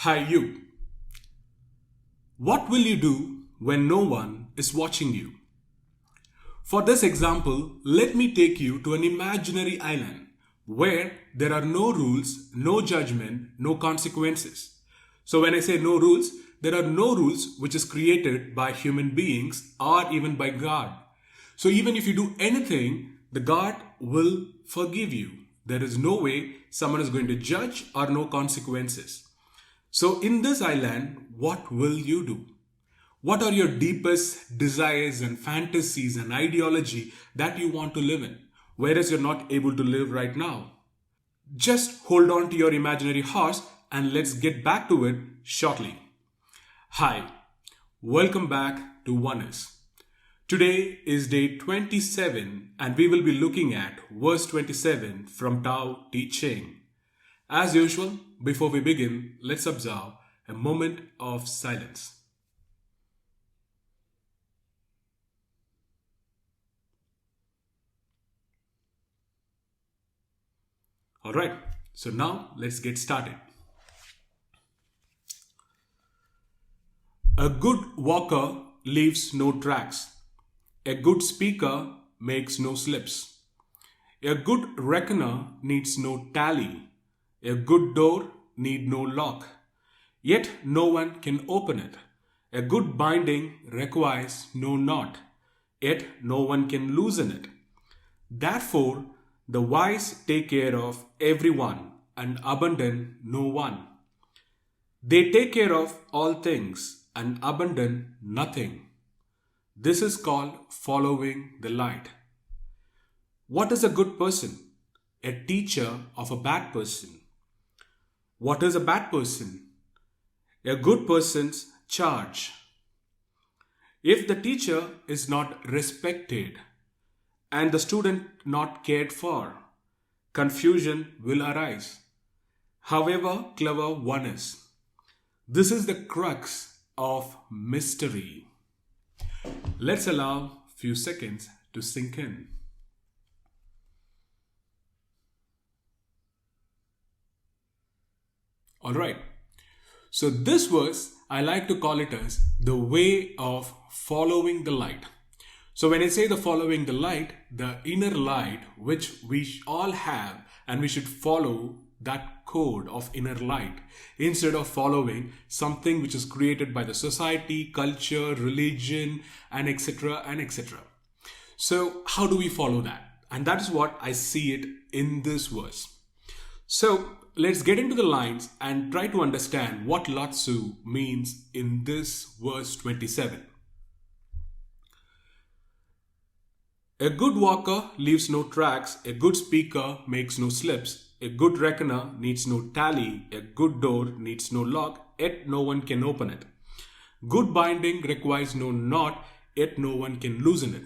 Hi, you. What will you do when no one is watching you? For this example, let me take you to an imaginary island where there are no rules, no judgment, no consequences. So, when I say no rules, there are no rules which is created by human beings or even by God. So, even if you do anything, the God will forgive you. There is no way someone is going to judge or no consequences. So, in this island, what will you do? What are your deepest desires and fantasies and ideology that you want to live in, whereas you're not able to live right now? Just hold on to your imaginary horse and let's get back to it shortly. Hi, welcome back to Oneness. Today is day 27 and we will be looking at verse 27 from Tao Te Ching. As usual, before we begin, let's observe a moment of silence. Alright, so now let's get started. A good walker leaves no tracks. A good speaker makes no slips. A good reckoner needs no tally. A good door need no lock. Yet no one can open it. A good binding requires no knot. Yet no one can loosen it. Therefore, the wise take care of everyone and abandon no one. They take care of all things and abandon nothing. This is called following the light. What is a good person? A teacher of a bad person. What is a bad person? A good person's charge. If the teacher is not respected and the student not cared for, confusion will arise, however clever one is. This is the crux of mystery. Let's allow a few seconds to sink in. Alright, so this verse I like to call it as the way of following the light. So when I say the following the light, the inner light which we all have, and we should follow that code of inner light instead of following something which is created by the society, culture, religion, and etc. and etc. So how do we follow that? And that is what I see it in this verse. So let's get into the lines and try to understand what Laotzu means in this verse 27. A good walker leaves no tracks, a good speaker makes no slips, a good reckoner needs no tally, a good door needs no lock, yet no one can open it. Good binding requires no knot, yet no one can loosen it.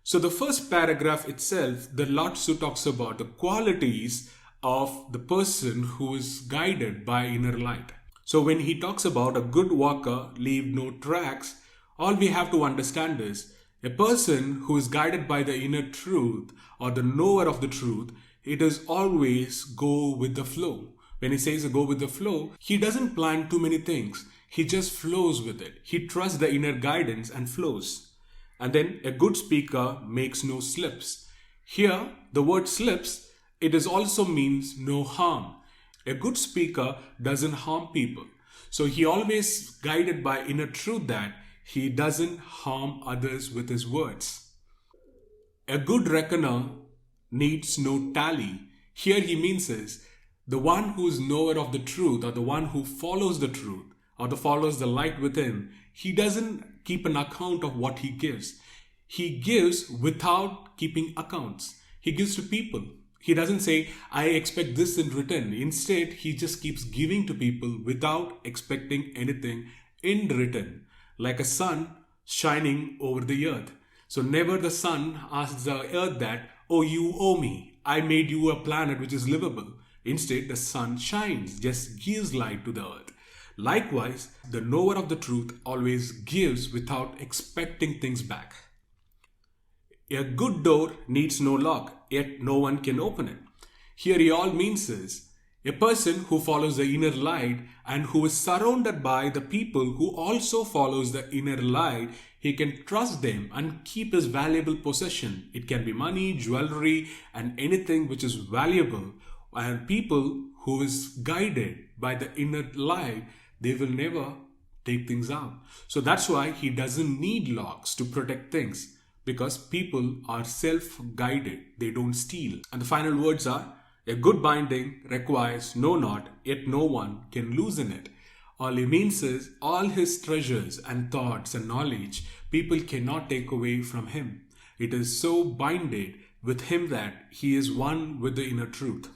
So the first paragraph itself, the Laotzu talks about the qualities of the person who is guided by inner light. So when he talks about a good walker leave no tracks, all we have to understand is a person who is guided by the inner truth or the knower of the truth, it is always go with the flow. When he says go with the flow, he doesn't plan too many things. He just flows with it. He trusts the inner guidance and flows. And then a good speaker makes no slips. Here, the word slips, it is also means no harm. A good speaker doesn't harm people. So he always guided by inner truth that he doesn't harm others with his words. A good reckoner needs no tally. Here he means is the one who is knower of the truth or the one who follows the truth or the follows the light within. He doesn't keep an account of what he gives. He gives without keeping accounts. He gives to people. He doesn't say, I expect this in return. Instead, he just keeps giving to people without expecting anything in return. Like a sun shining over the earth. So never the sun asks the earth that, oh, you owe me. I made you a planet which is livable. Instead, the sun shines, just gives light to the earth. Likewise, the knower of the truth always gives without expecting things back. A good door needs no lock, yet no one can open it. Here he all means is, A person who follows the inner light and who is surrounded by the people who also follows the inner light, he can trust them and keep his valuable possession. It can be money, jewelry, and anything which is valuable. And people who is guided by the inner light, they will never take things out. So that's why he doesn't need locks to protect things, because people are self-guided. They don't steal. And the final words are, a good binding requires no knot, yet no one can loosen it. All he means is, all his treasures and thoughts and knowledge, people cannot take away from him. It is so binded with him that he is one with the inner truth.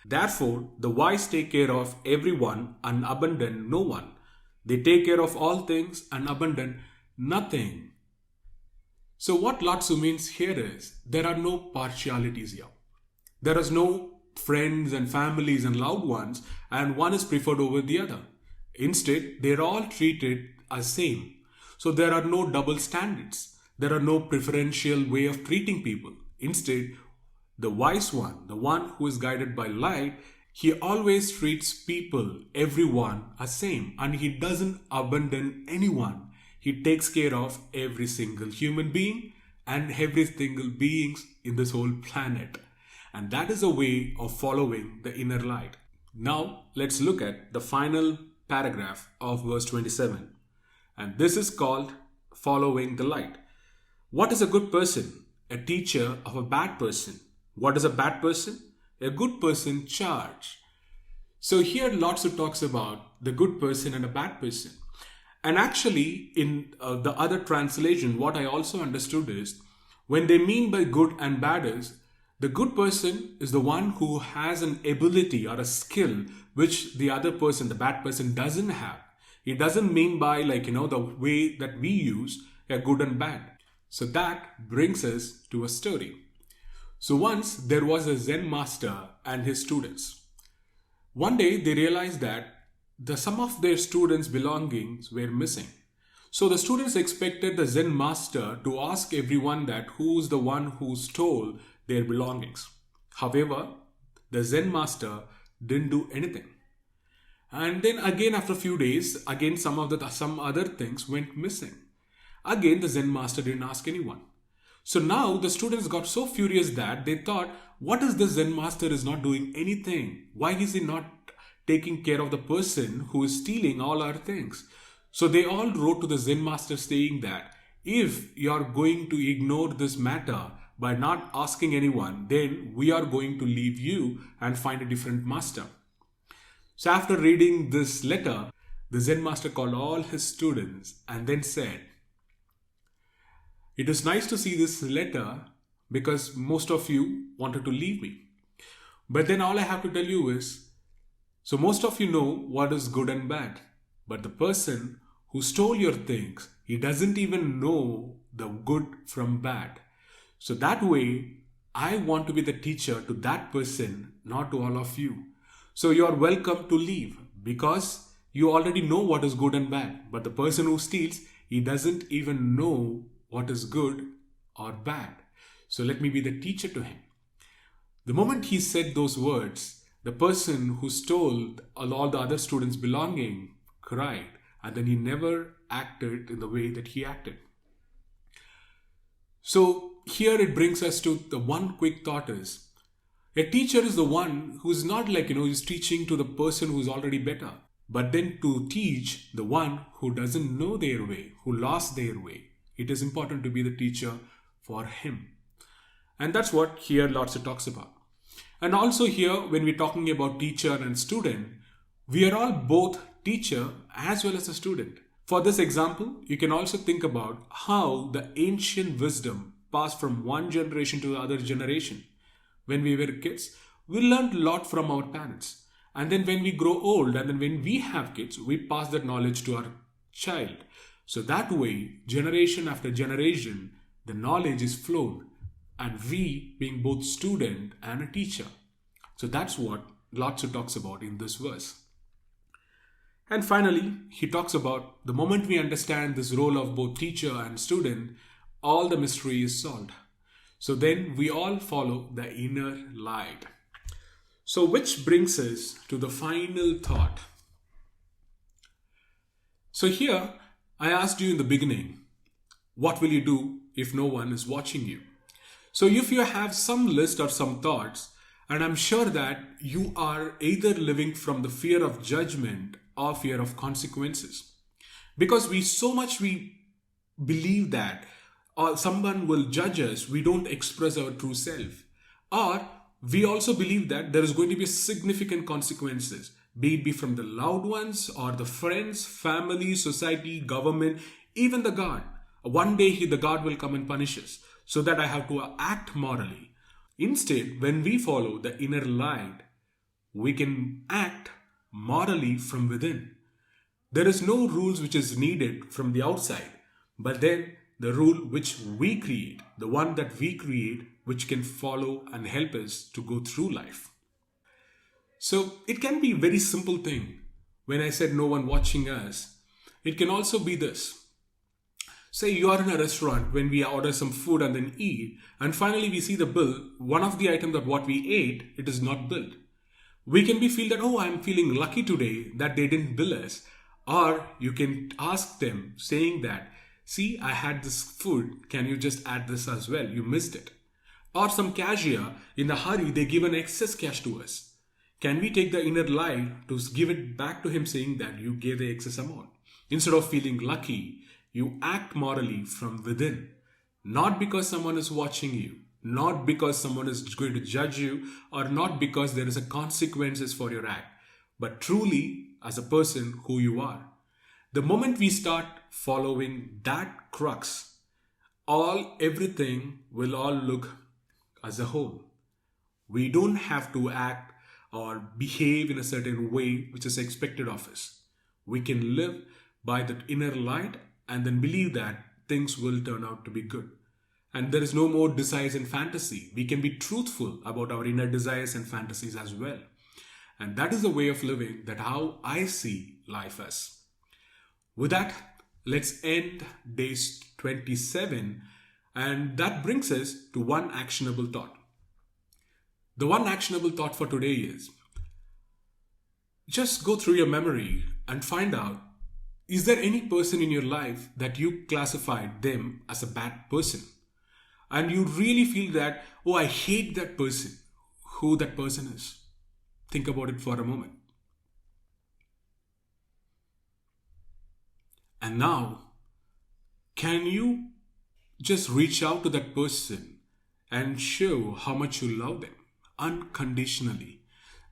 Therefore, the wise take care of everyone and abandon no one. They take care of all things and abandon nothing. So what Laotzu means here is, there are no partialities here. There is no friends and families and loved ones, and one is preferred over the other. Instead, they are all treated as same. So there are no double standards. There are no preferential way of treating people. Instead, the wise one, the one who is guided by light, he always treats people, everyone, as same, and he doesn't abandon anyone. He takes care of every single human being and every single beings in this whole planet. And that is a way of following the inner light. Now, let's look at the final paragraph of verse 27. And this is called following the light. What is a good person? A teacher of a bad person. What is a bad person? A good person charge. So here Laotzu talks about the good person and a bad person. And actually, in the other translation, what I also understood is, when they mean by good and bad is, the good person is the one who has an ability or a skill which the other person, the bad person, doesn't have. It doesn't mean by the way that we use a good and bad. So that brings us to a story. So once there was a Zen master and his students. One day they realized that some of their students' belongings were missing. So the students expected the Zen master to ask everyone that who's the one who stole their belongings. However, the Zen master didn't do anything. And then again after a few days, again some other things went missing. Again the Zen master didn't ask anyone. So now the students got so furious that they thought, what is this Zen master is not doing anything? Why is he not taking care of the person who is stealing all our things? So they all wrote to the Zen master saying that if you are going to ignore this matter by not asking anyone, then we are going to leave you and find a different master. So after reading this letter, the Zen master called all his students and then said, it is nice to see this letter because most of you wanted to leave me. But then all I have to tell you is, so most of you know what is good and bad. But the person who stole your things, he doesn't even know the good from bad. So that way, I want to be the teacher to that person, not to all of you. So you are welcome to leave because you already know what is good and bad. But the person who steals, he doesn't even know what is good or bad. So let me be the teacher to him. The moment he said those words, the person who stole all the other students' belonging cried, and then he never acted in the way that he acted. So here it brings us to the one quick thought is, a teacher is the one who's not who's teaching to the person who's already better, but then to teach the one who doesn't know their way, who lost their way. It is important to be the teacher for him. And that's what here Laotzu talks about. And also here, when we're talking about teacher and student, we are all both teacher as well as a student. For this example, you can also think about how the ancient wisdom passed from one generation to the other generation. When we were kids, we learned a lot from our parents. And then when we grow old and then when we have kids, we pass that knowledge to our child. So that way, generation after generation, the knowledge is flown. And we being both student and a teacher. So that's what Laotzu talks about in this verse. And finally, he talks about the moment we understand this role of both teacher and student, all the mystery is solved. So then we all follow the inner light. So, which brings us to the final thought. So, here I asked you in the beginning, what will you do if no one is watching you? So, if you have some list or some thoughts, and I'm sure that you are either living from the fear of judgment or fear of consequences. Because we believe that or someone will judge us, we don't express our true self. Or we also believe that there is going to be significant consequences, be from the loved ones or the friends, family, society, government, even the God. One day the God will come and punish us, so that I have to act morally. Instead, when we follow the inner light, we can act morally from within. There is no rules which is needed from the outside, but then the rule which we create, the one that we create, which can follow and help us to go through life. So it can be a very simple thing. When I said no one watching us, it can also be this. Say you are in a restaurant when we order some food and then eat, and finally we see the bill. One of the items that what we ate, it is not billed. We can feel that, oh, I'm feeling lucky today that they didn't bill us. Or you can ask them saying that, see, I had this food. Can you just add this as well? You missed it. Or some cashier, in a hurry, they give an excess cash to us. Can we take the inner light to give it back to him saying that you gave the excess amount? Instead of feeling lucky, you act morally from within. Not because someone is watching you, not because someone is going to judge you, or not because there is a consequences for your act, but truly as a person who you are. The moment we start following that crux, everything will all look as a whole. We don't have to act or behave in a certain way which is expected of us. We can live by that inner light and then believe that things will turn out to be good. And there is no more desires and fantasy. We can be truthful about our inner desires and fantasies as well. And that is the way of living, that how I see life as. With that, let's end day 27, and that brings us to one actionable thought. The one actionable thought for today is, just go through your memory and find out, is there any person in your life that you classified them as a bad person? And you really feel that, oh, I hate that person, who that person is. Think about it for a moment. And now, can you just reach out to that person and show how much you love them unconditionally?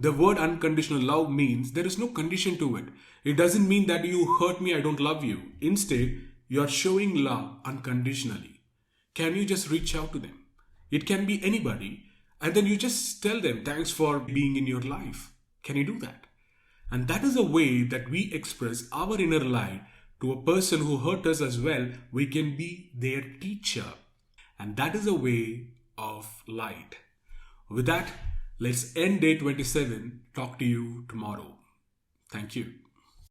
The word unconditional love means there is no condition to it. It doesn't mean that you hurt me, I don't love you. Instead, you are showing love unconditionally. Can you just reach out to them? It can be anybody. And then you just tell them, thanks for being in your life. Can you do that? And that is a way that we express our inner light to a person who hurt us as well. We can be their teacher. And that is a way of light. With that, let's end day 27. Talk to you tomorrow. Thank you.